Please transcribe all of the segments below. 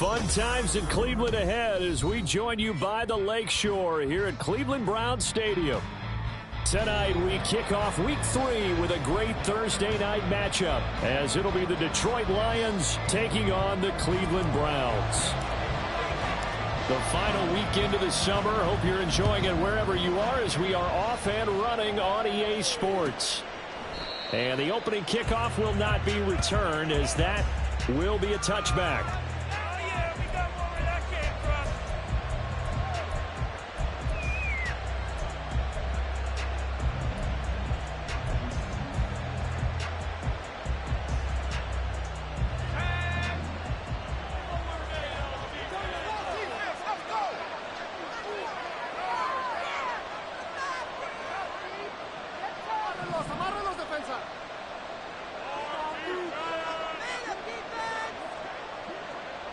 Fun times in Cleveland ahead as we join you by the Lakeshore here at Cleveland Browns Stadium. Tonight we kick off week 3 with a great Thursday night matchup as it'll be the Detroit Lions taking on the Cleveland Browns. The final weekend of the summer. Hope you're enjoying it wherever you are as we are off and running on EA Sports. And the opening kickoff will not be returned as that will be a touchback.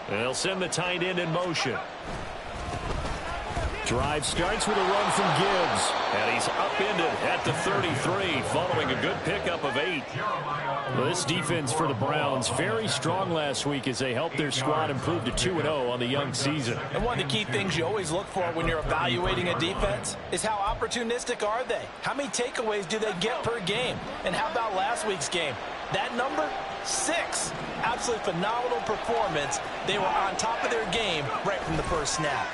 They'll send the tight end in motion. Drive starts with a run from Gibbs. And he's upended at the 33 following a good pickup of 8. Well, this defense for the Browns very strong last week as they helped their squad improve to 2-0 on the young season. And one of the key things you always look for when you're evaluating a defense is how opportunistic are they? How many takeaways do they get per game? And how about last week's game? That number? 6. Absolutely phenomenal performance. They were on top of their game right from the first snap.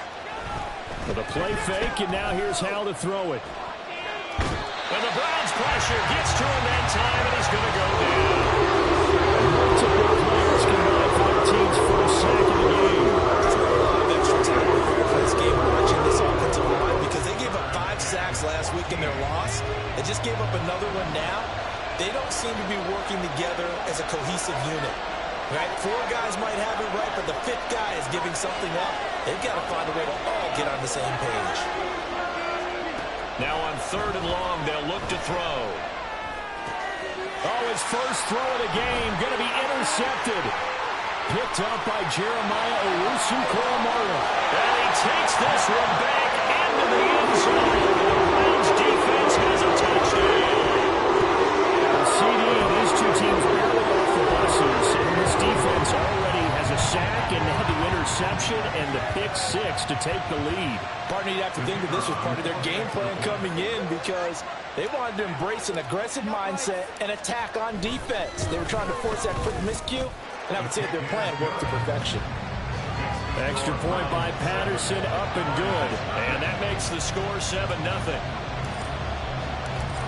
With a play fake, and now here's Hal to throw it. And the Browns pressure gets to him that time, and he's going to go down. Multiple players combined for their team's first sack of the game. There's a lot of extra time prepared for this game watching this offensive line because they gave up 5 sacks last week in their loss. They just gave up another one now. They don't seem to be working together as a cohesive unit. Right? 4 guys might have it right, but the 5th guy is giving something up. They've got to find a way to all get on the same page. Now on 3rd and long, they'll look to throw. Oh, his first throw of the game going to be intercepted. Picked up by Jeremiah Owusu-Koramoah. And he takes this one back into the end zone. The Browns defense has a touchdown. CD, these two teams barely off the buses, and this defense already has a sack and now the interception and the pick-6 to take the lead. Partner, you'd have to think that this was part of their game plan coming in because they wanted to embrace an aggressive mindset and attack on defense. They were trying to force that quick miscue, and I would say that their plan worked to perfection. Extra point by Patterson, up and good, and that makes the score 7-0.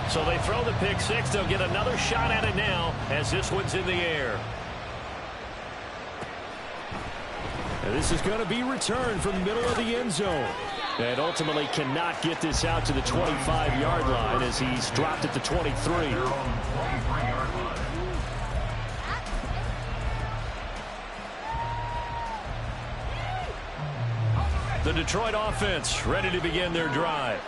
So they throw the pick-6. They'll get another shot at it now as this one's in the air. And this is going to be returned from the middle of the end zone. And ultimately cannot get this out to the 25-yard line as he's dropped at the 23. The Detroit offense ready to begin their drive.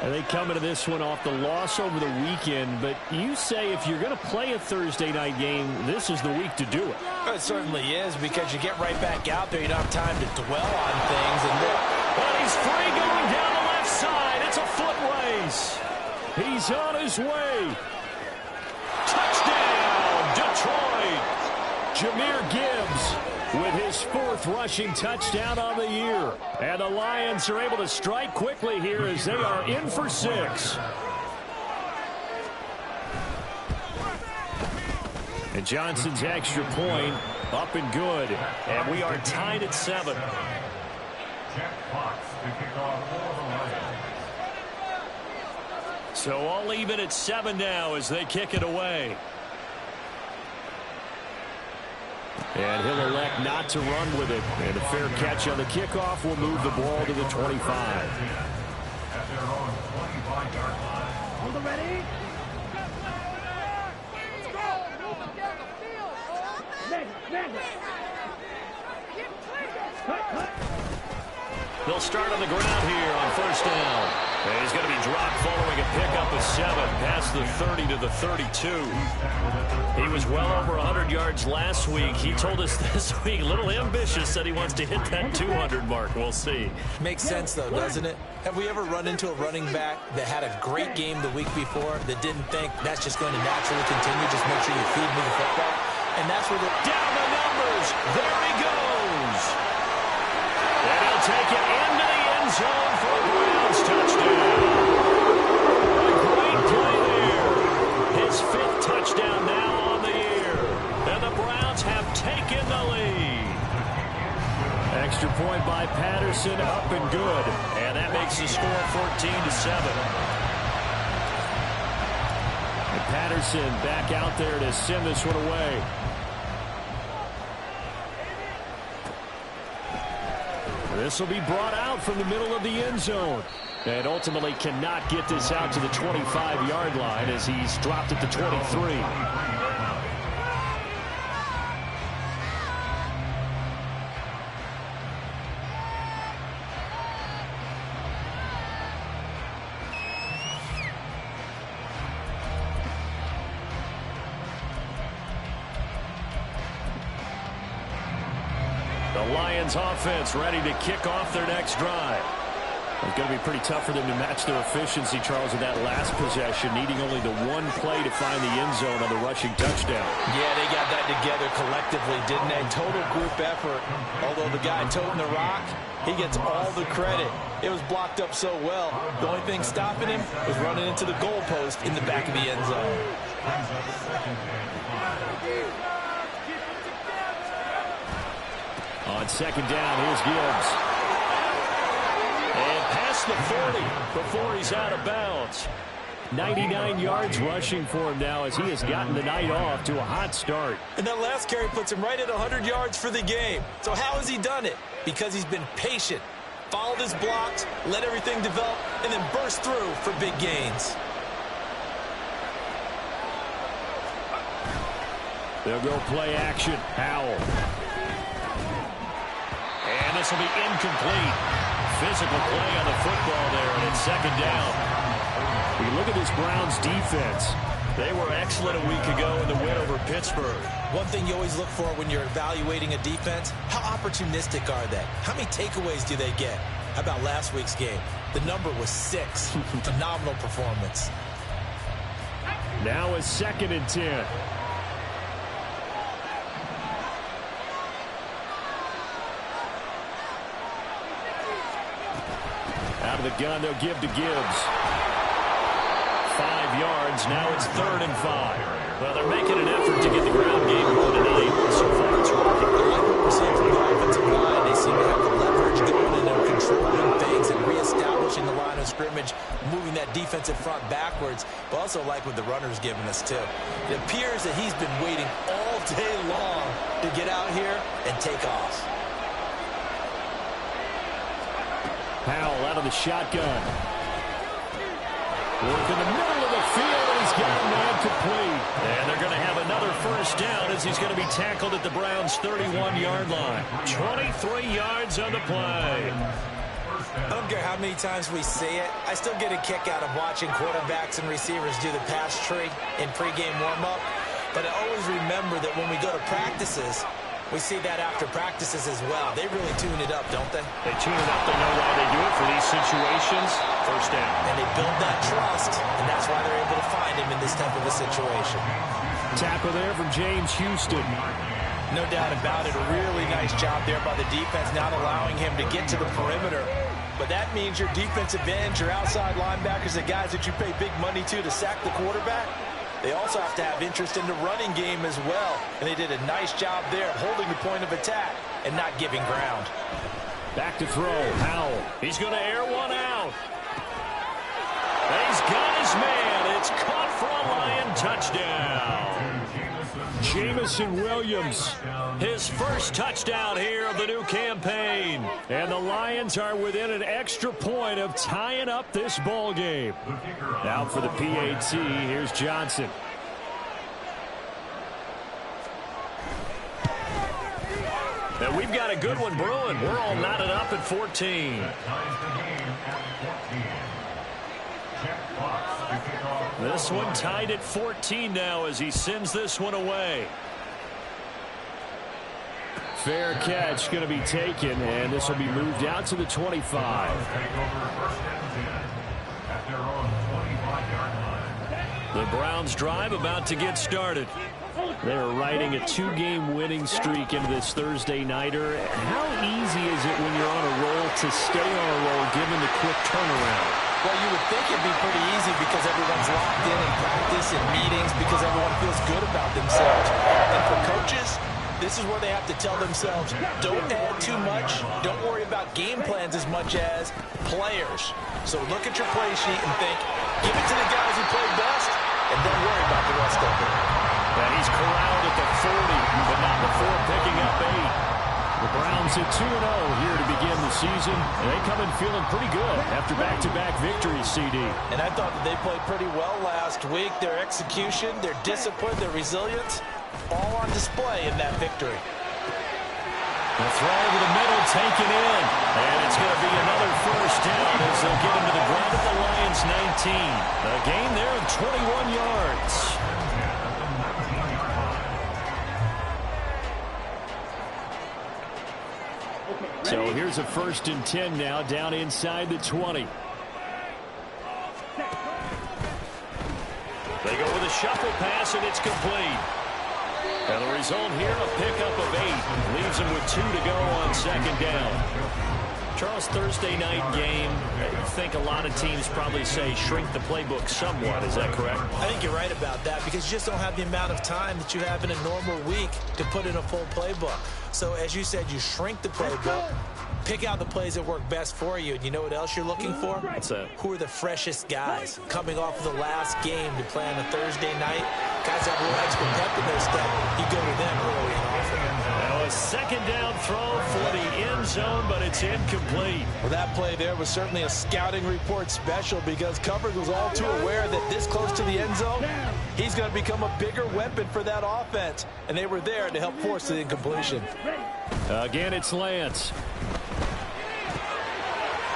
And they come into this one off the loss over the weekend, but you say if you're going to play a Thursday night game, this is the week to do it. It certainly is because you get right back out there. You don't have time to dwell on things. And he's free going down the left side. It's a foot race. He's on his way. Touchdown, Detroit. Jahmyr Gibbs with his 4th rushing touchdown on the year. And the Lions are able to strike quickly here as they are in for 6. And Johnson's extra point up and good. And we are tied at 7. So all even at 7 now as they kick it away. And he'll elect not to run with it. And a fair catch on the kickoff will move the ball to the 25. Hold it ready. They'll start on the ground here on 1st down. And he's going to be dropped following a pickup of 7 past the 30 to the 32. He was well over 100 yards last week. He told us this week, a little ambitious, that he wants to hit that 200 mark. We'll see. Makes sense, though, doesn't it? Have we ever run into a running back that had a great game the week before that didn't think that's just going to naturally continue? Just make sure you feed me the football. And that's where they're down the numbers. There he goes. take it into the end zone for a Browns touchdown. A great play there. His 5th touchdown now on the year. And the Browns have taken the lead. Extra point by Patterson, up and good. And that makes the score 14-7. And Patterson back out there to send this one away. This will be brought out from the middle of the end zone. And ultimately cannot get this out to the 25-yard line as he's dropped at the 23. The Lions offense ready to kick off their next drive. It's going to be pretty tough for them to match their efficiency, Charles, with that last possession, needing only the one play to find the end zone on the rushing touchdown. Yeah, they got that together collectively, didn't they? Total group effort. Although the guy toting the rock, he gets all the credit. It was blocked up so well. The only thing stopping him was running into the goalpost in the back of the end zone. On second down, here's Gibbs. And past the 40 before he's out of bounds. 99 yards rushing for him now as he has gotten the night off to a hot start. And that last carry puts him right at 100 yards for the game. So how has he done it? Because he's been patient, followed his blocks, let everything develop, and then burst through for big gains. They'll go play action. Howell. And this will be incomplete. Physical play on the football there, and it's second down. We look at this Browns defense. They were excellent a week ago in the win over Pittsburgh. One thing you always look for when you're evaluating a defense, how opportunistic are they? How many takeaways do they get? How about last week's game? The number was 6. Phenomenal performance. Now it's 2nd and 10. Out of the gun, they'll give to Gibbs. 5 yards. Now it's 3rd and 5. Well, they're making an effort to get the ground game going tonight. So far, it's working. I like what we're seeing from the offensive line. They seem to have the leverage going and they're controlling things and reestablishing the line of scrimmage, moving that defensive front backwards. But also like what the runner's giving us, too. It appears that he's been waiting all day long to get out here and take off. Powell out of the shotgun. Work in the middle of the field, and he's got a man complete. And they're going to have another first down as he's going to be tackled at the Browns' 31-yard line. 23 yards on the play. I don't care how many times we see it. I still get a kick out of watching quarterbacks and receivers do the pass tree in pregame warm-up. But I always remember that when we go to practices, we see that after practices as well. They really tune it up, don't they? They tune it up. They know why they do it for these situations. First down. And they build that trust, and that's why they're able to find him in this type of a situation. Tackle there from James Houston. No doubt about it. A really nice job there by the defense, not allowing him to get to the perimeter. But that means your defensive ends, your outside linebackers, the guys that you pay big money to sack the quarterback, they also have to have interest in the running game as well. And they did a nice job there holding the point of attack and not giving ground. Back to throw. Howell. He's going to air one out. And he's got his man. It's caught for a Lion touchdown. Jamison Williams, his first touchdown here of the new campaign. And the Lions are within an extra point of tying up this ball game. Now for the PAT, here's Johnson. And we've got a good one brewing. We're all knotted up at 14. This one tied at 14 now as he sends this one away. Fair catch going to be taken, and this will be moved out to the 25. The Browns drive about to get started. They're riding a 2-game winning streak into this Thursday nighter. How easy is it when you're on a roll to stay on a roll given the quick turnaround? Well, you would think it'd be pretty easy because everyone's locked in practice and meetings because everyone feels good about themselves. And for coaches, this is where they have to tell themselves, don't add too much. Don't worry about game plans as much as players. So look at your play sheet and think, give it to the guys who play best, and don't worry about the rest of it. And he's corralled at the 40, but not before picking up 8. The Browns at 2-0 here to begin the season. They come in feeling pretty good after back-to-back victories, CD. And I thought that they played pretty well last week. Their execution, their discipline, their resilience, all on display in that victory. The throw to the middle taken in. And it's going to be another first down as they'll get into the ground at the Lions 19. A gain there of 21 yards. So here's a 1st and 10 now down inside the 20. They go with a shuffle pass, and it's complete. And the result here, a pickup of 8. Leaves them with 2 to go on 2nd down. Charles, Thursday night game, I think a lot of teams probably say shrink the playbook somewhat. Is that correct? I think you're right about that because you just don't have the amount of time that you have in a normal week to put in a full playbook. So as you said, you shrink the playbook, pick out the plays that work best for you. And you know what else you're looking for? What's that? Who are the freshest guys coming off of the last game to play on a Thursday night? Guys that have a little extra pep in their step. You go to them early and often. Now a 2nd down throw for the end zone, but it's incomplete. Well, that play there was certainly a scouting report special because coverage was all too aware that this close to the end zone, he's going to become a bigger weapon for that offense. And they were there to help force the incompletion. Again, it's Lance.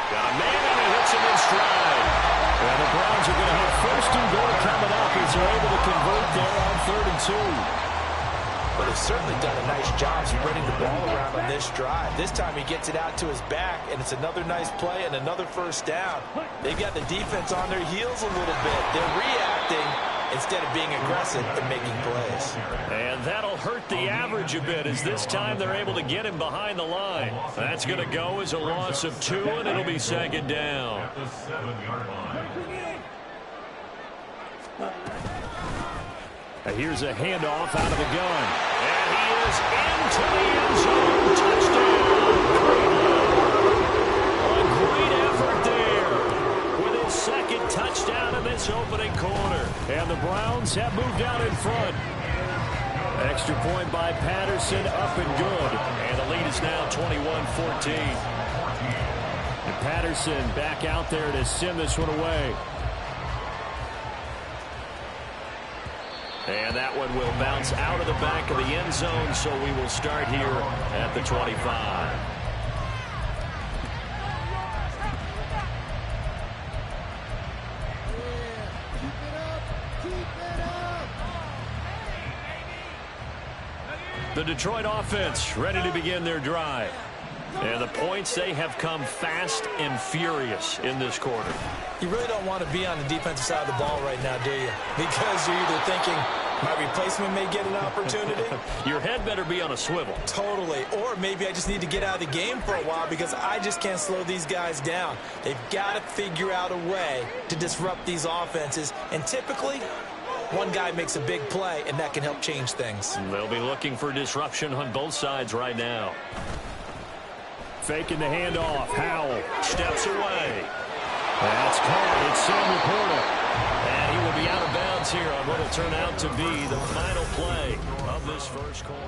Got a man and he hits him in stride. And the Browns are going to have 1st and goal coming up as they're able to convert there on 3rd and 2. But they've certainly done a nice job spreading the ball around on this drive. This time he gets it out to his back, and it's another nice play and another 1st down. They've got the defense on their heels a little bit. They're reacting instead of being aggressive and making plays. And that'll hurt the average a bit as this time they're able to get him behind the line. That's going to go as a loss of 2, and it'll be 2nd down. Here's a handoff out of the gun. And he is into the end zone. Touchdown. A great effort there with his 2nd touchdown in this opening quarter. And the Browns have moved out in front. Extra point by Patterson, up and good. And the lead is now 21-14. And Patterson back out there to send this one away. And that one will bounce out of the back of the end zone, so we will start here at the 25. The Detroit offense ready to begin their drive. And the points, they have come fast and furious in this quarter. You really don't want to be on the defensive side of the ball right now, do you? Because you're either thinking, my replacement may get an opportunity. Your head better be on a swivel. Totally. Or maybe I just need to get out of the game for a while because I just can't slow these guys down. They've got to figure out a way to disrupt these offenses. And typically, one guy makes a big play, and that can help change things. They'll be looking for disruption on both sides right now. Faking the handoff. Howell steps away. That's caught. It's Sam Laporta. And he will be out of bounds here on what will turn out to be the final play of this first quarter.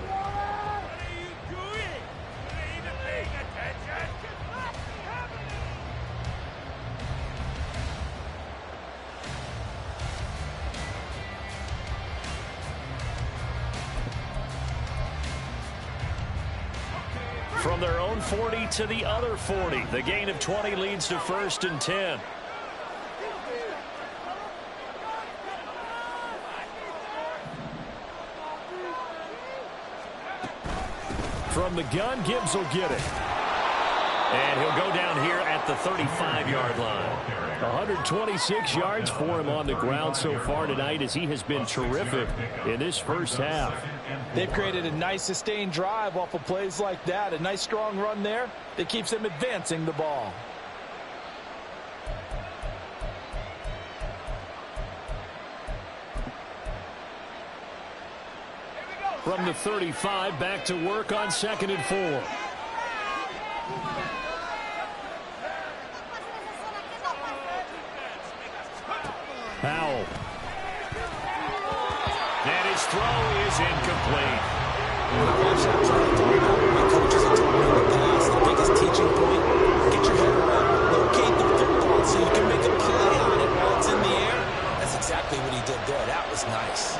From their own 40 to the other 40. The gain of 20 leads to 1st and 10. From the gun, Gibbs will get it. And he'll go down here at the 35-yard line. 126 yards for him on the ground so far tonight as he has been terrific in this first half. They've created a nice sustained drive off of plays like that. A nice strong run there that keeps them advancing the ball. From the 35, back to work on 2nd and 4. Powell. And his throw is incomplete. Watch that play. My coaches have told me in the past, the biggest teaching point, get your head around, locate the football so you can make a play on it while it's in the air. That's exactly what he did there. That was nice.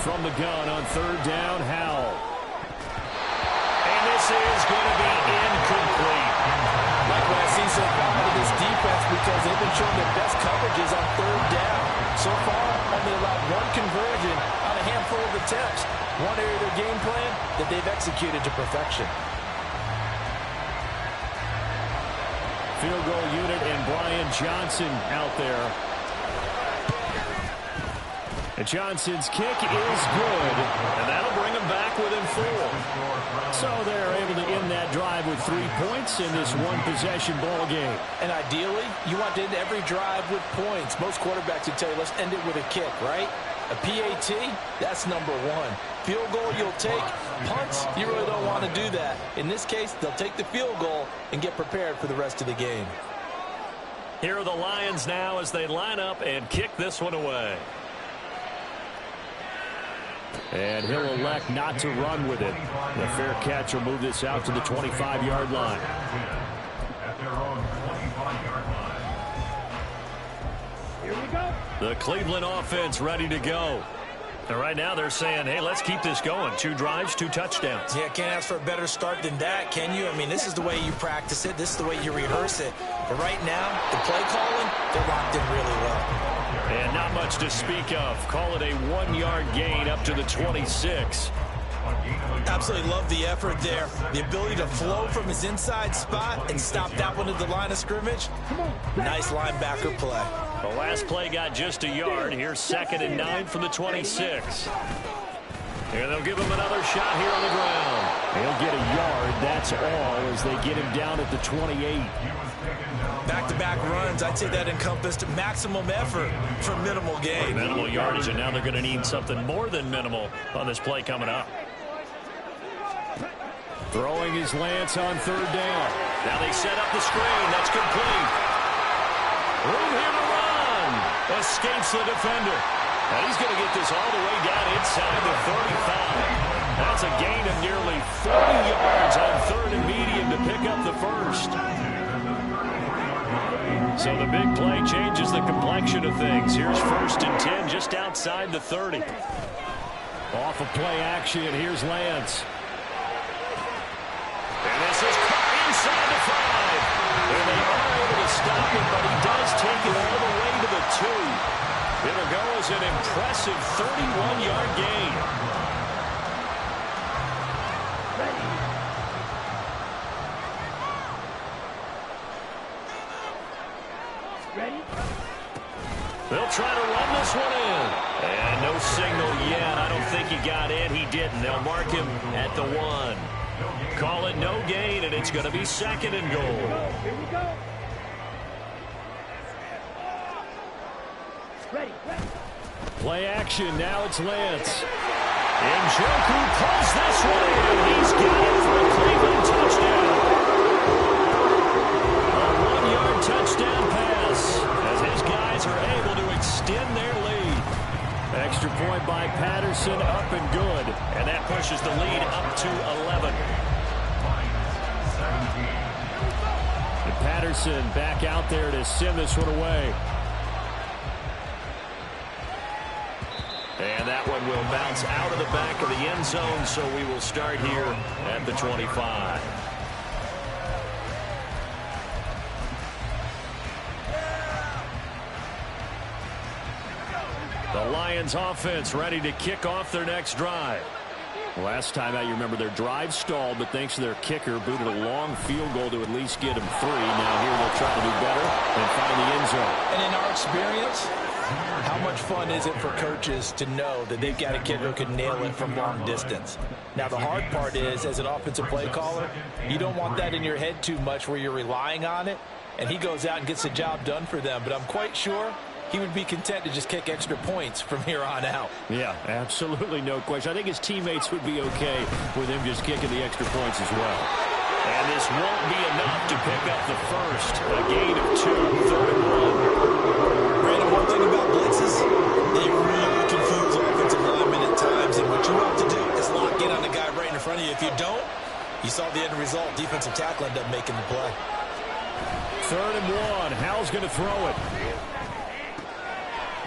From the gun on 3rd down, Howell. And this is going to be incomplete. Like what I see so far out of this defense, because they've been showing their best coverages on 3rd down. So far, only allowed one conversion on a handful of attempts. One area of their game plan that they've executed to perfection. Field goal unit and Brian Johnson out there. And Johnson's kick is good, and that'll bring him back within 4. So they're able to end that drive with 3 points in this one-possession ball game. And ideally, you want to end every drive with points. Most quarterbacks would tell you, let's end it with a kick, right? A PAT, that's number 1. Field goal, you'll take. Punts, you really don't want to do that. In this case, they'll take the field goal and get prepared for the rest of the game. Here are the Lions now as they line up and kick this one away. And he'll elect not to run with it. The fair catch will move this out to the 25-yard line. Here we go. The Cleveland offense ready to go. And right now they're saying, hey, let's keep this going. 2 drives, 2 touchdowns. Yeah, can't ask for a better start than that, can you? I mean, this is the way you practice it. This is the way you rehearse it. But right now, the play calling, they're locked in really well. And not much to speak of. Call it a 1-yard gain up to the 26. Absolutely love the effort there. The ability to flow from his inside spot and stop that one at the line of scrimmage. Nice linebacker play. The last play got just a yard. Here's 2nd and 9 from the 26. And they'll give him another shot here on the ground. He'll get a yard. That's all as they get him down at the 28. Back-to-back runs, I'd say that encompassed maximum effort for minimal gain. Minimal yardage, and now they're going to need something more than minimal on this play coming up. Throwing his Lance on 3rd down. Now they set up the screen. That's complete. Room here to run. Escapes the defender. And he's going to get this all the way down inside the 35. That's a gain of nearly 40 yards on 3rd and medium to pick up the first. So the big play changes the complexion of things. Here's 1st and 10 just outside the 30. Off of play action, here's Lance. And this is caught inside the 5. And they are able to stop it, but he does take it all the way to the 2. It'll go as an impressive 31-yard gain. Ready? They'll try to run this one in. And no signal yet. I don't think he got in. He didn't. They'll mark him at the 1. Call it no gain, and it's going to be 2nd and goal. Here we go. Ready. Play action. Now it's Lance. Njoku pulls this one in. He's got it for a Cleveland touchdown. A 1-yard touchdown pass as his guys are able to extend their lead. Extra point by Patterson, up and good. And that pushes the lead up to 11. And Patterson back out there to send this one away. And that one will bounce out of the back of the end zone, so we will start here at the 25. The Lions offense ready to kick off their next drive. Last time out, you remember their drive stalled, but thanks to their kicker, booted a long field goal to at least get them 3. Now here they'll try to do better and find the end zone. And in our experience, how much fun is it for coaches to know that they've got a kid who can nail it from long distance? Now, the hard part is, as an offensive play caller, you don't want that in your head too much where you're relying on it, and he goes out and gets the job done for them. But I'm quite sure he would be content to just kick extra points from here on out. Yeah, absolutely no question. I think his teammates would be okay with him just kicking the extra points as well. And this won't be enough to pick up the first. A gain of 2, 3rd and 1. Brandon, one thing about blitzes, they really confuse offensive linemen at times, and what you have to do is lock in on the guy right in front of you. If you don't, you saw the end result. Defensive tackle ended up making the play. 3rd and 1. Howell's going to throw it.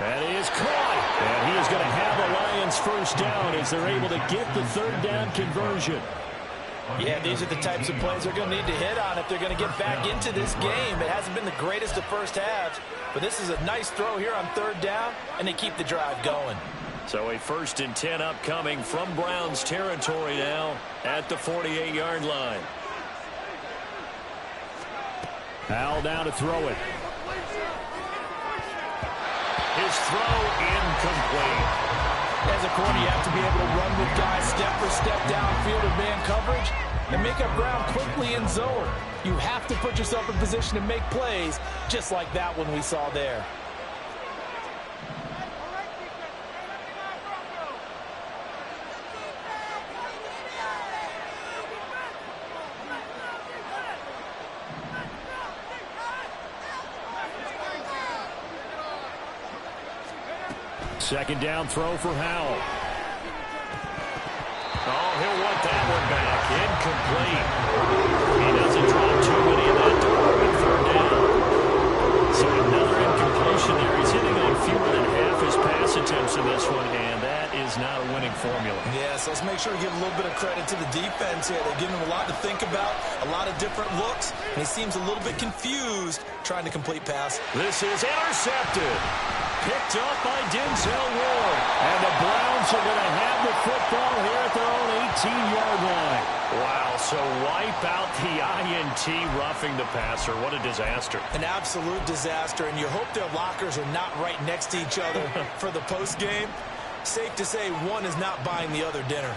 That is caught. And he is going to have the Lions first down as they're able to get the 3rd down conversion. Yeah, these are the types of plays they're going to need to hit on if they're going to get back into this game. It hasn't been the greatest of first halves, but this is a nice throw here on 3rd down, and they keep the drive going. So a 1st and 10 upcoming from Browns territory now at the 48-yard line. Howell down to throw it. His throw incomplete. As a corner, you have to be able to run with guys step for step downfield in man coverage and make up ground quickly in zone. You have to put yourself in position to make plays just like that one we saw there. Second down throw for Howell. Oh, he'll want that one back. Incomplete. He doesn't drop too many in that department. 3rd down. So another incompletion there. He's hitting on fewer than half his pass attempts in this one, and that is not a winning formula. Yeah, so let's make sure we give a little bit of credit to the defense here. They're giving him a lot to think about, a lot of different looks, and he seems a little bit confused trying to complete pass. This is intercepted. Picked up by Denzel Ward. And the Browns are going to have the football here at their own 18-yard line. Wow, so wipe out the INT roughing the passer. What a disaster. An absolute disaster, and you hope their lockers are not right next to each other for the postgame. Safe to say one is not buying the other dinner.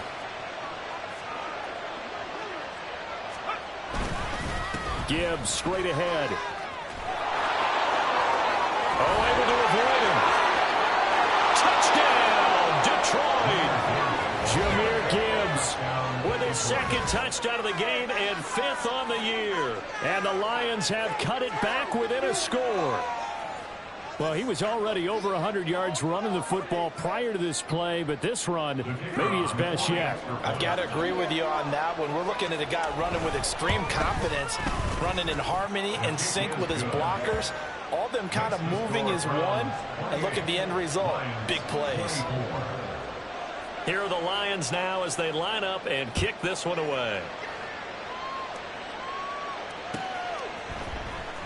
Gibbs straight ahead. Oh, able to avoid him. Touchdown, Detroit. Jahmyr Gibbs with his 2nd touchdown of the game and 5th on the year. And the Lions have cut it back within a score. Well, he was already over 100 yards running the football prior to this play, but this run may be his best yet. I've got to agree with you on that one. We're looking at a guy running with extreme confidence, running in harmony and sync with his blockers. All of them kind of moving as one, and look at the end result. Big plays. Here are the Lions now as they line up and kick this one away.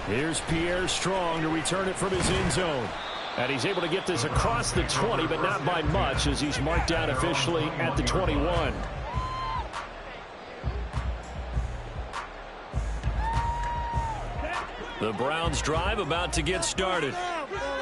Here's Pierre Strong to return it from his end zone. And he's able to get this across the 20, but not by much as he's marked down officially at the 21. The Browns drive about to get started.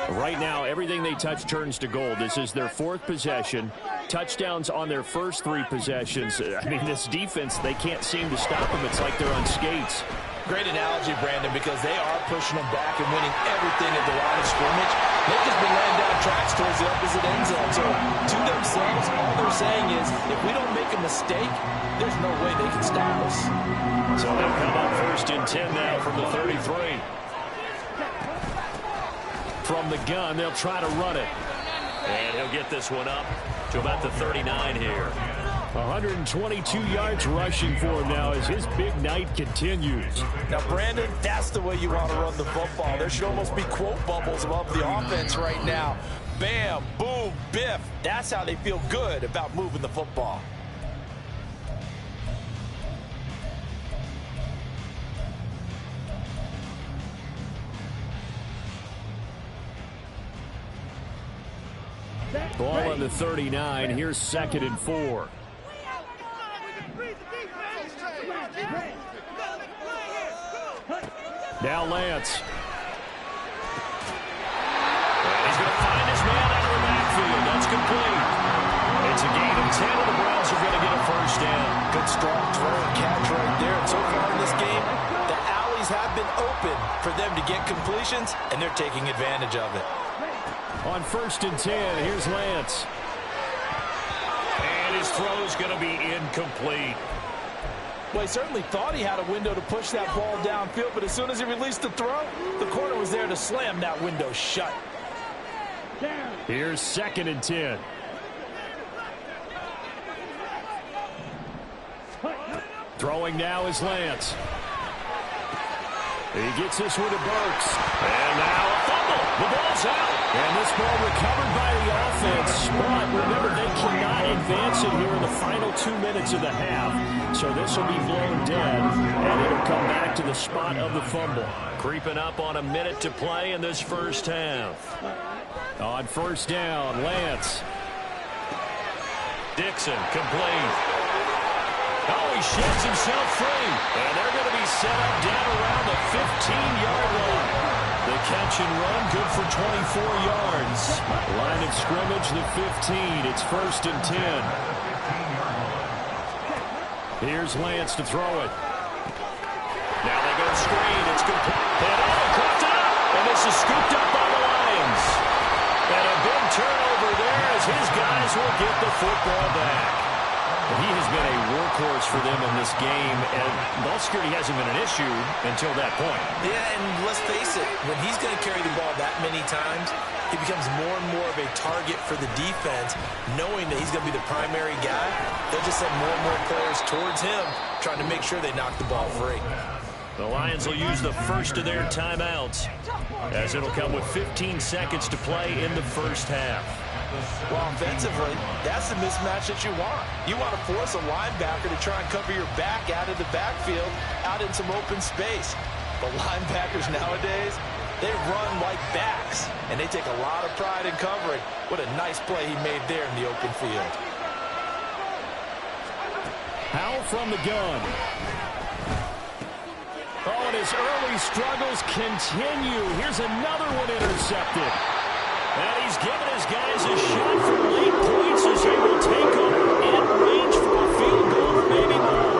Right now, everything they touch turns to gold. This is their 4th possession. Touchdowns on their first 3 possessions. I mean, this defense, they can't seem to stop them. It's like they're on skates. Great analogy, Brandon, because they are pushing them back and winning everything at the line of scrimmage. They've just been laying down tracks towards the opposite end zone. So to themselves, all they're saying is, if we don't make a mistake, there's no way they can stop us. So they'll come up 1st and 10 now from the 33. From the gun, they'll try to run it. And he'll get this one up to about the 39 here. 122 yards rushing for him now as his big night continues. Now, Brandon, that's the way you want to run the football. There should almost be quote bubbles above the offense right now. Bam, boom, biff. That's how they feel good about moving the football. on the 39. Here's 2nd and 4. Now Lance. And he's going to find his man out of the backfield. That's complete. It's a gain of 10, and the Browns are going to get a first down. Good strong throw and catch right there. And so far in this game, the alleys have been open for them to get completions, and they're taking advantage of it. On 1st and 10, here's Lance. And his throw's going to be incomplete. Well, he certainly thought he had a window to push that ball downfield, but as soon as he released the throw, the corner was there to slam that window shut. Here's 2nd and 10. Throwing now is Lance. He gets this one to Burks. And now a fumble. The ball's out. And this ball recovered by the offense. But remember, they cannot advance it here in the final 2 minutes of the half. So this will be blown dead. And it'll come back to the spot of the fumble. Creeping up on a minute to play in this first half. On 1st down, Lance. Dixon, complete. Oh, he sheds himself free. And they're going to be set up down around the 15-yard line. The catch and run, good for 24 yards. Line of scrimmage, the 15. It's 1st and 10. Here's Lance to throw it. Now they go screen. It's complete. And caught it up. And this is scooped up by the Lions. And a big turnover there as his guys will get the football back. He has been a workhorse for them in this game, and ball security hasn't been an issue until that point. Yeah, and let's face it, when he's going to carry the ball that many times, he becomes more and more of a target for the defense, knowing that he's going to be the primary guy. They'll just send more and more players towards him, trying to make sure they knock the ball free. The Lions will use the first of their timeouts, as it'll come with 15 seconds to play in the first half. Well, offensively, that's the mismatch that you want. You want to force a linebacker to try and cover your back out of the backfield, out in some open space. But linebackers nowadays, they run like backs, and they take a lot of pride in covering. What a nice play he made there in the open field. Howell from the gun. Oh, and his early struggles continue. Here's another one intercepted. And he's given his guys a shot for late points as they will take over in range for a field goal or maybe more.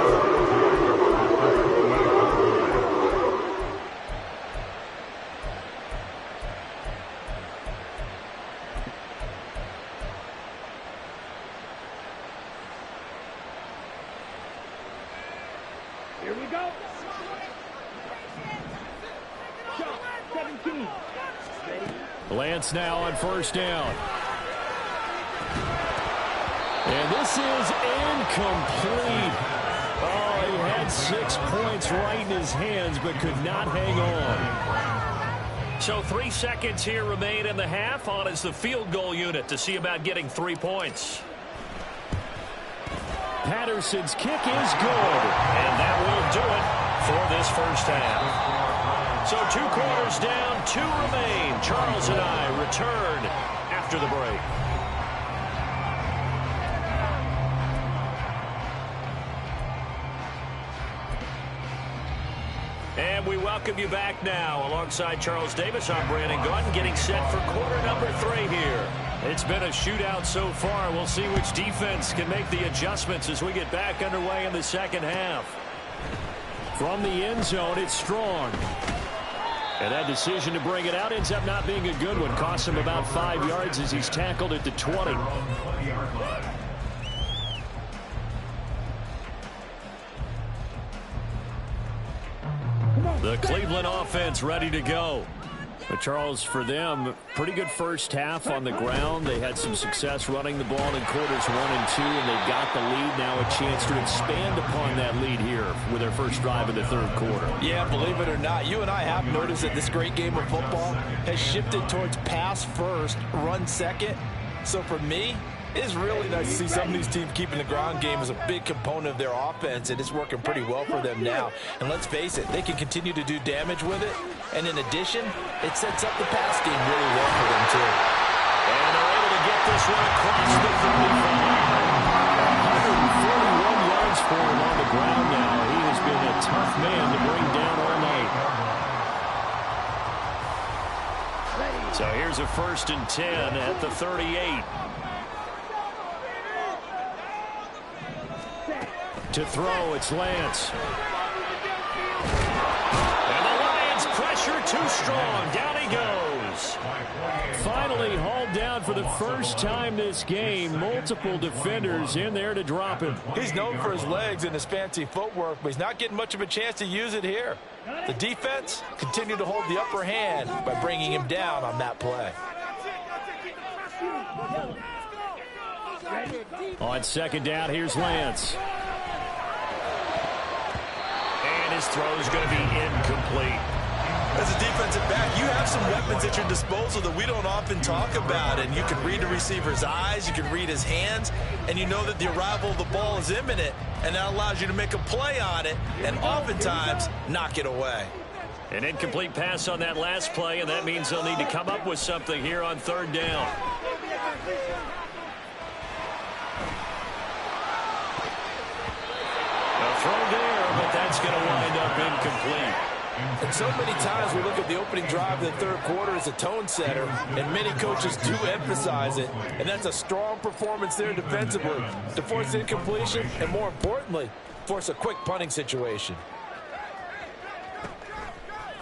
Here we go. Shot 17. Ready? Lance now on 1st down. And this is incomplete. Oh, he had 6 points right in his hands, but could not hang on. So 3 seconds here remain in the half. On is the field goal unit to see about getting 3 points. Patterson's kick is good. And that will do it for this first half. So 2 quarters down, 2 remain. Charles and I return after the break. And we welcome you back now. Alongside Charles Davis, I'm Brandon Gaudin, getting set for quarter number 3 here. It's been a shootout so far. We'll see which defense can make the adjustments as we get back underway in the second half. From the end zone, it's Strong. And that decision to bring it out ends up not being a good one. Costs him about 5 yards as he's tackled at the 20. The Cleveland offense ready to go. But Charles, for them, pretty good first half on the ground. They had some success running the ball in quarters 1 and 2, and they've got the lead. Now a chance to expand upon that lead here with their first drive of the 3rd quarter. Yeah, believe it or not, you and I have noticed that this great game of football has shifted towards pass first, run second. So for me, it's really nice to see some of these teams keeping the ground game as a big component of their offense, and it's working pretty well for them now. And let's face it, they can continue to do damage with it. And in addition, it sets up the pass game really well for them, too. And they're able to get this one across the 35. 141 yards for him on the ground now. He has been a tough man to bring down all night. So here's a 1st and 10 at the 38. To throw, it's Lance. And the Lions pressure too strong. Down he goes. Finally hauled down for the first time this game. Multiple defenders in there to drop him. He's known for his legs and his fancy footwork, but he's not getting much of a chance to use it here. The defense continued to hold the upper hand by bringing him down on that play. On 2nd down, here's Lance. And his throw is going to be incomplete. As a defensive back, you have some weapons at your disposal that we don't often talk about. And you can read the receiver's eyes, you can read his hands, and you know that the arrival of the ball is imminent. And that allows you to make a play on it and oftentimes knock it away. An incomplete pass on that last play, and that means they'll need to come up with something here on 3rd down. A throw there, but that's going to wind up incomplete. And so many times we look at the opening drive of the 3rd quarter as a tone setter, and many coaches do emphasize it, and that's a strong performance there defensively to force incompletion and, more importantly, force a quick punting situation.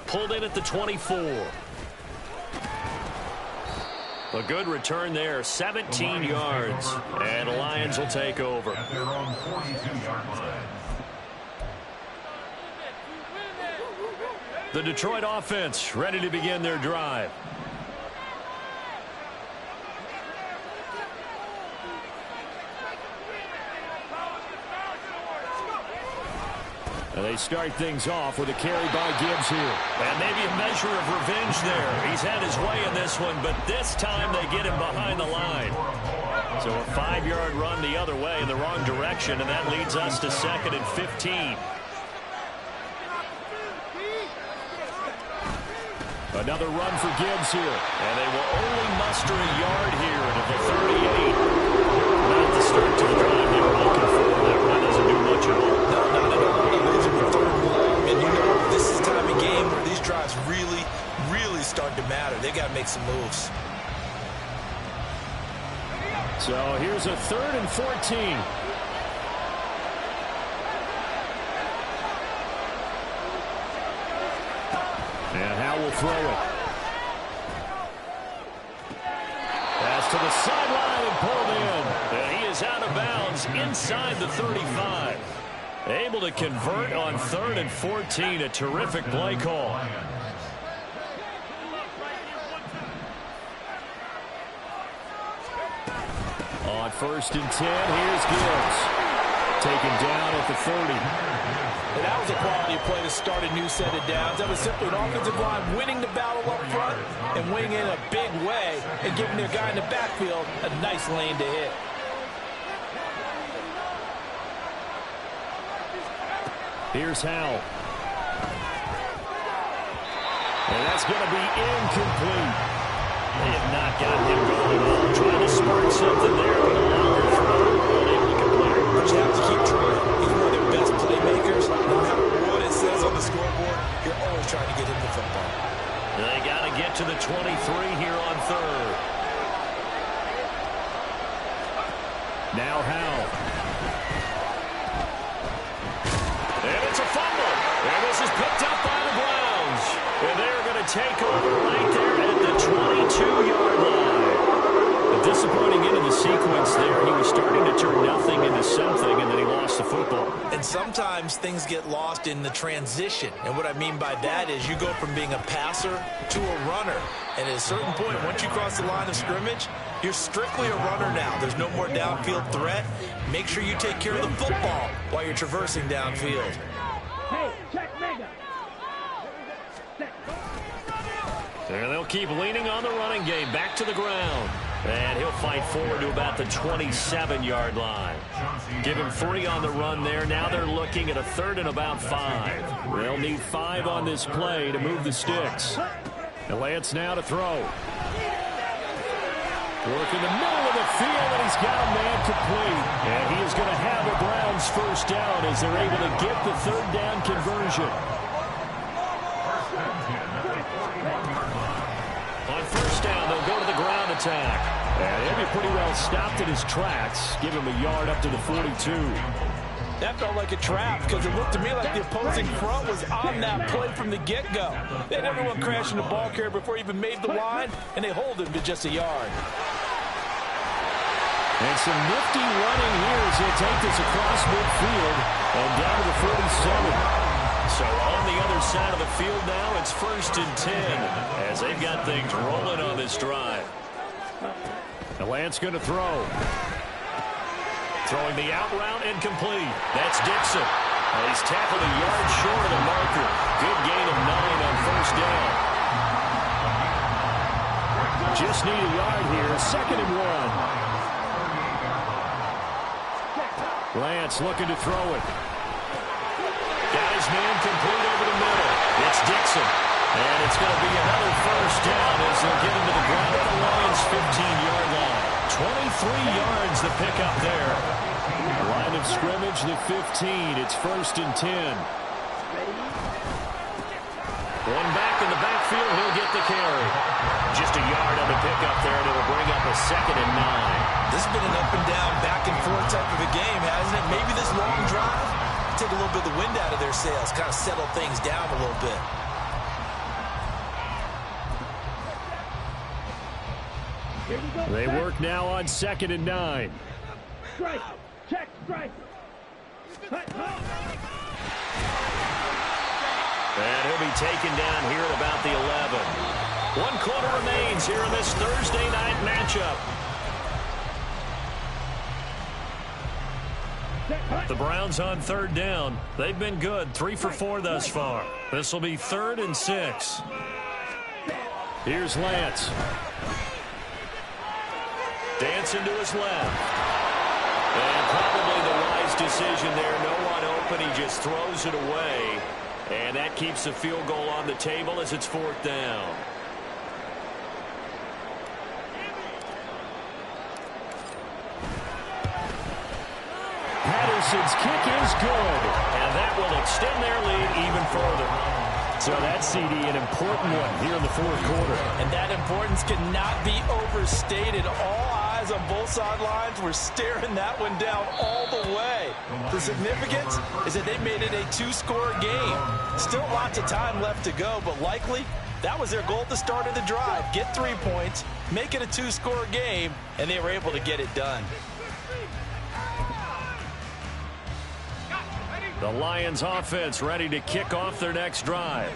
Pulled in at the 24. A good return there, 17 yards, and the Lions will take over. At their own 42-yard line. The Detroit offense ready to begin their drive. And they start things off with a carry by Gibbs here. And maybe a measure of revenge there. He's had his way in this one, but this time they get him behind the line. So a 5-yard run the other way in the wrong direction, and that leads us to 2nd and 15. Another run for Gibbs here. And they will only muster a yard here to the 38. Not the start to the drive they were looking for. That run doesn't do much at all. No, not at all. It leaves them with 3rd and long. And you know, this is the time of game where these drives really start to matter. They got to make some moves. So here's a 3rd and 14. And Howe will throw it. Pass to the sideline and pulled in. And he is out of bounds inside the 35. Able to convert on 3rd and 14. A terrific play call. On 1st and 10, here's Gibbs. Taken down at the 30. And that was a quality play to start a new set of downs. That was simply an offensive line winning the battle up front and winning in a big way and giving their guy in the backfield a nice lane to hit. Here's Howe. And that's going to be incomplete. They have not gotten him going at all. Trying to spark something there with a longer throw. Unable to complete it. But you have to keep trying. He's one of their best playmakers. No matter what it says on the scoreboard, you're always trying to get him the football. They got to get to the 23 here on 3rd. Now Howe. And it's a fumble. And this is picked up by the Browns. And they're going to take over right there at the 22-yard line. A disappointing end of the sequence there. He was starting to turn nothing into something, and then he lost the football. And sometimes things get lost in the transition. And what I mean by that is you go from being a passer to a runner. And at a certain point, once you cross the line of scrimmage, you're strictly a runner now. There's no more downfield threat. Make sure you take care of the football while you're traversing downfield. Hey, check mega. There they'll keep leaning on the running game. Back to the ground. And he'll fight forward to about the 27-yard line. Give him 3 on the run there. Now they're looking at a 3rd and about 5. They'll need 5 on this play to move the sticks. And Lance now to throw. Work in the middle of the field, and he's got a man complete. And he is going to have the Browns first down as they're able to get the third down conversion. On first down, they'll go to the ground attack. And he'll be pretty well stopped in his tracks. Give him a yard up to the 42. That felt like a trap because it looked to me like the opposing front was on that play from the get-go. They had everyone crashing the ball carrier before he even made the line, and they hold him to just a yard. And some nifty running here as he'll take this across midfield and down to the 47. So on the other side of the field now, it's 1st and 10 as they've got things rolling on this drive. The Lance going to throw. Throwing the out route incomplete. That's Dixon. And he's tackled a yard short of the marker. Good gain of 9 on first down. Just need a yard here. 2nd and 1. Lance looking to throw it. Got his man complete over the middle. It's Dixon. And it's going to be another first down as they'll get into the ground at the Lions' 15-yard line. 23 yards the pickup there. Line of scrimmage, the 15. It's 1st and 10. One back in the backfield. He'll get the carry. Just a yard on the pickup there, and it'll bring up a 2nd and 9. This has been an up-and-down, back-and-forth type of a game, hasn't it? Maybe this long drive take a little bit of the wind out of their sails, kind of settle things down a little bit. They work now on 2nd and 9. Strike. Check. Strike. And he'll be taken down here at about the 11. 1 quarter remains here in this Thursday night matchup. The Browns on 3rd down. They've been good. 3 for 4 thus far. This will be 3rd and 6. Here's Lance. Dancing to his left. And probably the wise decision there. No one open. He just throws it away. And that keeps the field goal on the table as it's 4th down. Patterson's kick is good. And that will extend their lead even further. So that CD, an important one here in the 4th quarter. And that importance cannot be overstated. All eyes on both sidelines were staring that one down all the way. The significance is that they made it a 2-score game. Still lots of time left to go, but likely that was their goal at the start of the drive. Get 3 points, make it a 2-score game, and they were able to get it done. The Lions offense ready to kick off their next drive.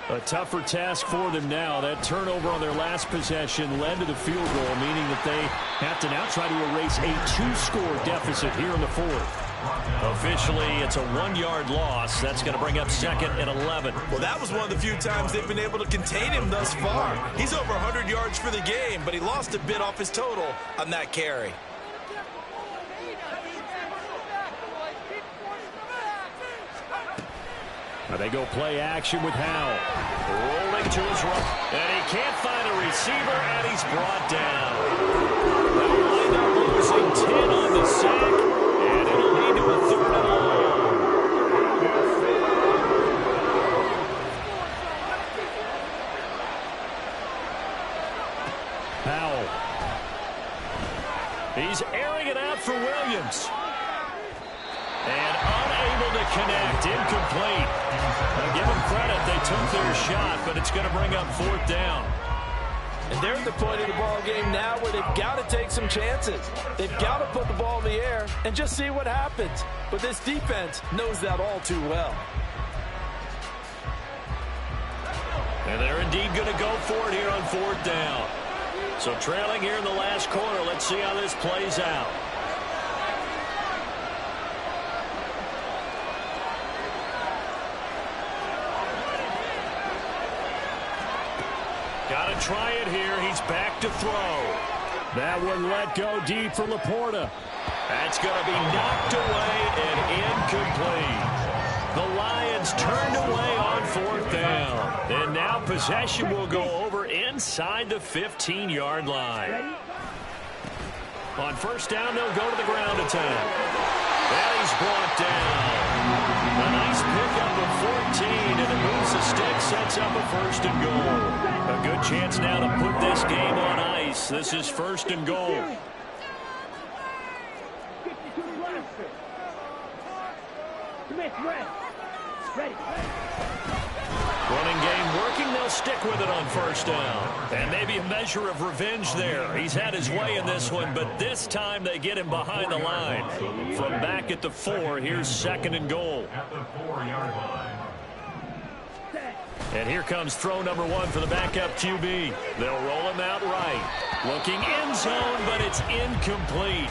A tougher task for them now. That turnover on their last possession led to the field goal, meaning that they have to now try to erase a 2-score deficit here in the 4th. Officially, it's a 1-yard loss. That's going to bring up 2nd and 11. Well, that was one of the few times they've been able to contain him thus far. He's over 100 yards for the game, but he lost a bit off his total on that carry. Now they go play action with Howell. Rolling to his right. And he can't find a receiver, and he's brought down. They'll wind up losing 10 on the sack, and it'll lead to a 3rd and long. Howell. He's airing it out for Williams. And unable to connect, incomplete. Now give them credit, they took their shot, but it's going to bring up 4th down. And they're at the point of the ball game now where they've got to take some chances. They've got to put the ball in the air and just see what happens. But this defense knows that all too well. And they're indeed going to go for it here on 4th down. So trailing here in the last quarter, let's see how this plays out. Got to try it here. He's back to throw. That one let go deep for Laporta. That's going to be knocked away and incomplete. The Lions turned away on 4th down. And now possession will go over inside the 15-yard line. On first down, they'll go to the ground attack. And he's brought down. A nice pickup of 14, and it moves the stick, sets up a first and goal. A good chance now to put this game on ice. This is first and goal. Running game working, they'll stick with it on first down. And maybe a measure of revenge there. He's had his way in this one, but this time they get him behind the line. From back at the 4, here's second and goal. At the 4-yard line. And here comes throw number 1 for the backup QB. They'll roll him out right. Looking end zone, but it's incomplete.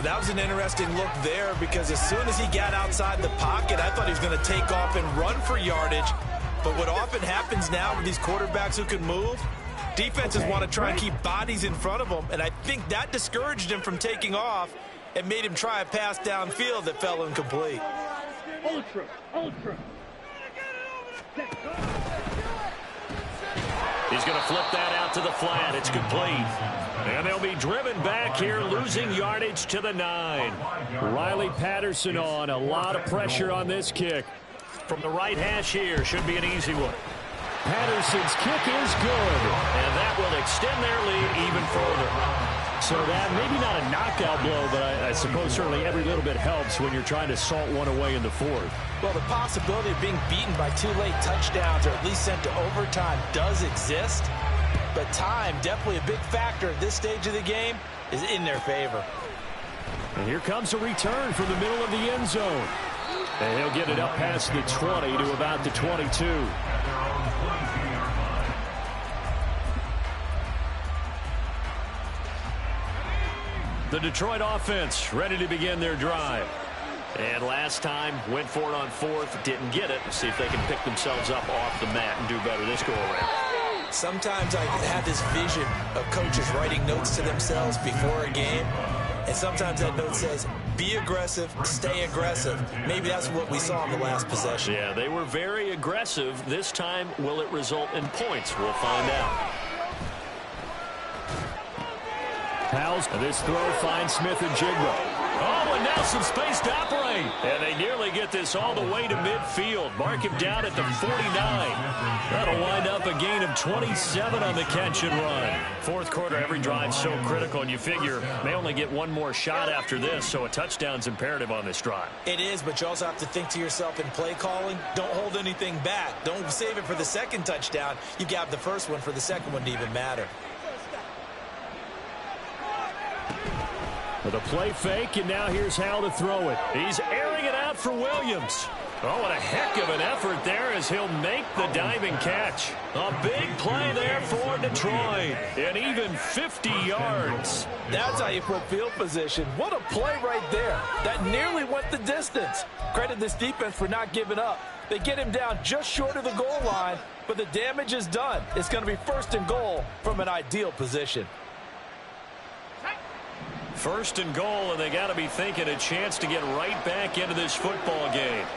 That was an interesting look there because as soon as he got outside the pocket, I thought he was going to take off and run for yardage. But what often happens now with these quarterbacks who can move, defenses want to try and keep bodies in front of them, and I think that discouraged him from taking off and made him try a pass downfield that fell incomplete. Ultra. He's going to flip that out to the flat. It's complete. And they'll be driven back here, losing yardage to the 9. Riley Patterson on. A lot of pressure on this kick. From the right hash here, should be an easy one. Patterson's kick is good. And that will extend their lead even further. So that, maybe not a knockout blow, but I suppose certainly every little bit helps when you're trying to salt one away in the 4th. Well, the possibility of being beaten by 2 late touchdowns or at least sent to overtime does exist. But time, definitely a big factor at this stage of the game, is in their favor. And here comes a return from the middle of the end zone. And he'll get it up past the 20 to about the 22. The Detroit offense ready to begin their drive. And last time, went for it on 4th, didn't get it. See if they can pick themselves up off the mat and do better this go-around. Sometimes I have this vision of coaches writing notes to themselves before a game. And sometimes that note says, be aggressive, stay aggressive. Maybe that's what we saw in the last possession. Yeah, they were very aggressive. This time, will it result in points? We'll find out. Powell's, this throw finds Smith and Jigba. Oh, and now some space to operate. And they nearly get this all the way to midfield. Mark him down at the 49. That'll wind up a gain of 27 on the catch and run. 4th quarter, every drive so critical, and you figure they only get one more shot after this, so a touchdown's imperative on this drive. It is, but you also have to think to yourself in play calling, don't hold anything back. Don't save it for the second touchdown. You got the first one for the second one to even matter. With a play fake, and now here's how to throw it. He's airing it out for Williams. Oh, what a heck of an effort there as he'll make the diving catch. A big play there for Detroit. And even 50 yards. That's how you put field position. What a play right there. That nearly went the distance. Credit this defense for not giving up. They get him down just short of the goal line, but the damage is done. It's going to be first and goal from an ideal position. First and goal, and they got to be thinking a chance to get right back into this football game.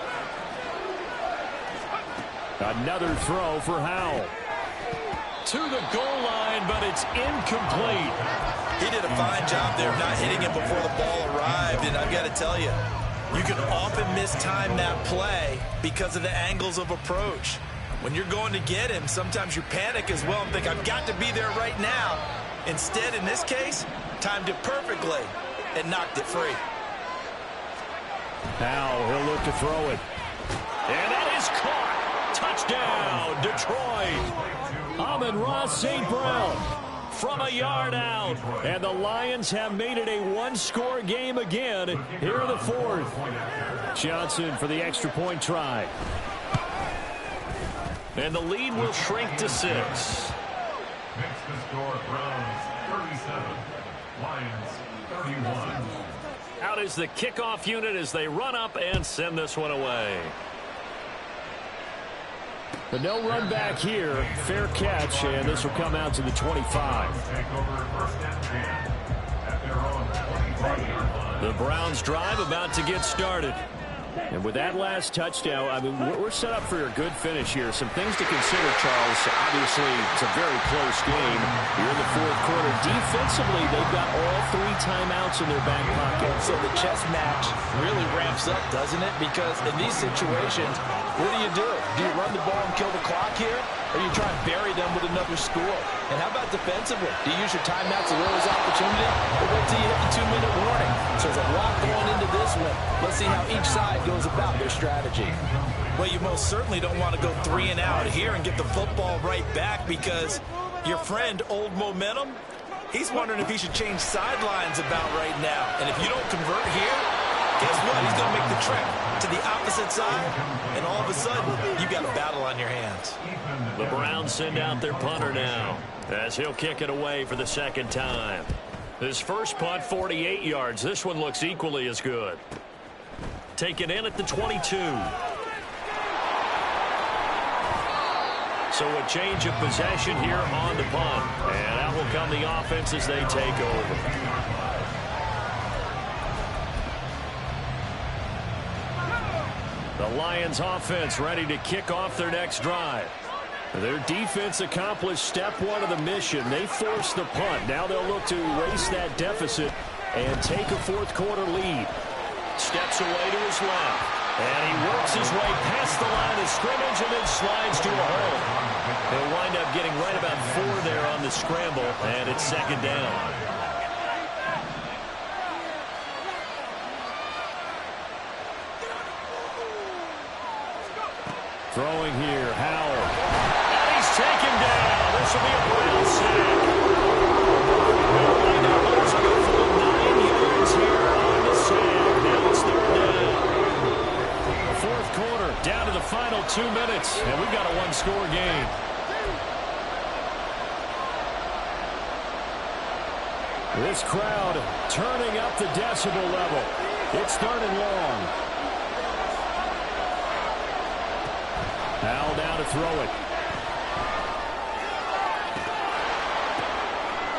Another throw for Howell. To the goal line, but it's incomplete. He did a fine job there of not hitting him before the ball arrived, and I've got to tell you, you can often mistime that play because of the angles of approach. When you're going to get him, sometimes you panic as well and think, I've got to be there right now. Instead, in this case, timed it perfectly and knocked it free. Now he'll look to throw it. And that is caught. Touchdown, Detroit. Amon-Ra St. Brown from a yard out. And the Lions have made it a one-score game again here in the 4th. Johnson for the extra point try. And the lead will shrink to 6. Makes the score Browns 37, Lions 31. Out is the kickoff unit as they run up and send this one away. The no run back here, fair catch, and this will come out to the 25. Take over first and 10 at their own 25-yard line. The Browns drive about to get started. And with that last touchdown, I mean, we're set up for a good finish here. Some things to consider, Charles. Obviously, it's a very close game. You're in the fourth quarter. Defensively, they've got all 3 timeouts in their back pocket. So the chess match really ramps up, doesn't it? Because in these situations, what do? Do you run the ball and kill the clock here? Or you try and bury them with another score? And how about defensively? Do you use your timeouts at early opportunity? Or wait till you hit the 2-minute warning? So there's a lot going into this one. Let's see how each side goes about their strategy. Well, you most certainly don't want to go 3 and out here and get the football right back, because your friend, Old Momentum, he's wondering if he should change sidelines about right now. And if you don't convert here, guess what? He's going to make the trek to the opposite side, and all of a sudden, you've got a battle on your hands. The Browns send out their punter now, as he'll kick it away for the second time. His first punt, 48 yards. This one looks equally as good. Taken in at the 22. So a change of possession here on the punt. And out will come the offense as they take over. The Lions offense ready to kick off their next drive. Their defense accomplished step 1 of the mission. They forced the punt. Now they'll look to erase that deficit and take a fourth quarter lead. Steps away to his left. And he works his way past the line of scrimmage and then slides to a hole. He'll wind up getting right about 4 there on the scramble, and it's second down. Throwing here, Howell. And he's taken down. This will be a Brown sack. They'll wind up losing a full 9 yards here on the sack. Now it's third down. Fourth quarter, down to the final 2 minutes, and we've got a 1-score game. This crowd turning up the decibel level. It's third and long. Howell down to throw it.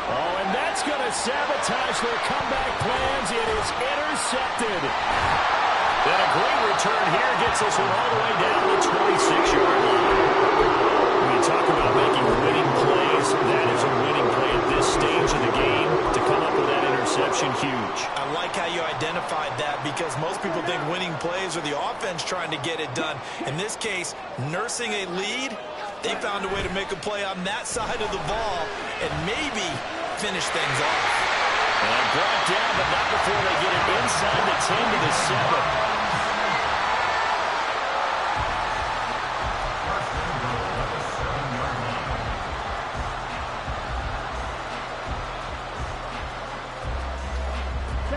Oh, and that's going to sabotage their comeback plans. It is intercepted. Then a great return here gets us all the way down to the 26-yard line. When you talk about making winning plays, that is a winning play at this stage of the game. To come up with that interception, huge. I like how you identified that, because most people think winning plays are the offense trying to get it done. In this case, nursing a lead, they found a way to make a play on that side of the ball and maybe finish things off. And brought down, but not before they get it inside the 10 to the 7.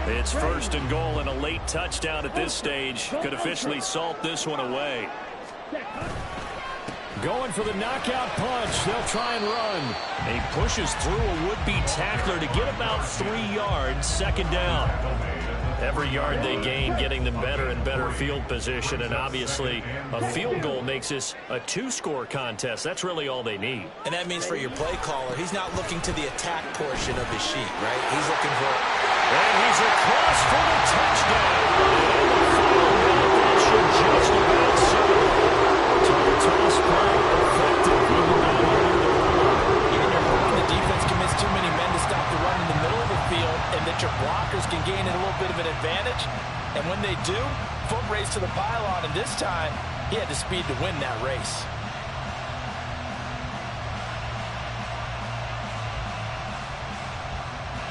It's first and goal, and a late touchdown at this stage could officially salt this one away. Going for the knockout punch. They'll try and run. He pushes through a would-be tackler to get about 3 yards. Second down. Every yard they gain getting them better and better field position, and obviously a field goal makes this a 2-score contest. That's really all they need. And that means for your play caller, he's not looking to the attack portion of his sheet, right? He's looking for... And he's across for the touchdown. And the final minute, that should just about seal it. Toss play effective. Even when the defense commits too many men to stop the run in the middle of the field, and that your blockers can gain a little bit of an advantage. And when they do, foot race to the pylon, and this time, he had the speed to win that race.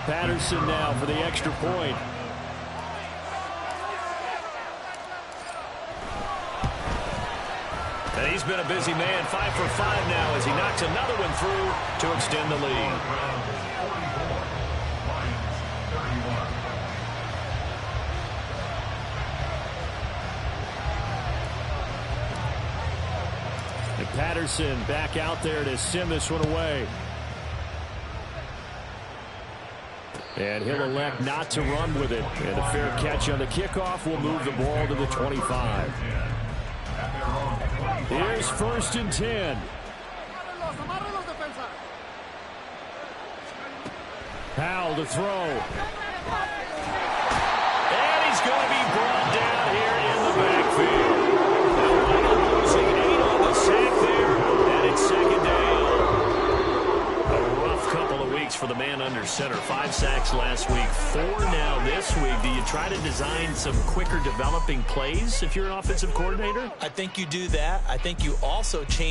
Patterson now for the extra point. And he's been a busy man, 5 for 5 now as he knocks another one through to extend the lead. And Patterson back out there to send this one away. And he'll elect not to run with it. And a fair catch on the kickoff will move the ball to the 25. Here's first and 10. Howell to throw. And he's going to be brought down here in the backfield. center. 5 sacks last week, 4 now this week. Do you try to design some quicker developing plays if you're an offensive coordinator? I think you do that. I think you also change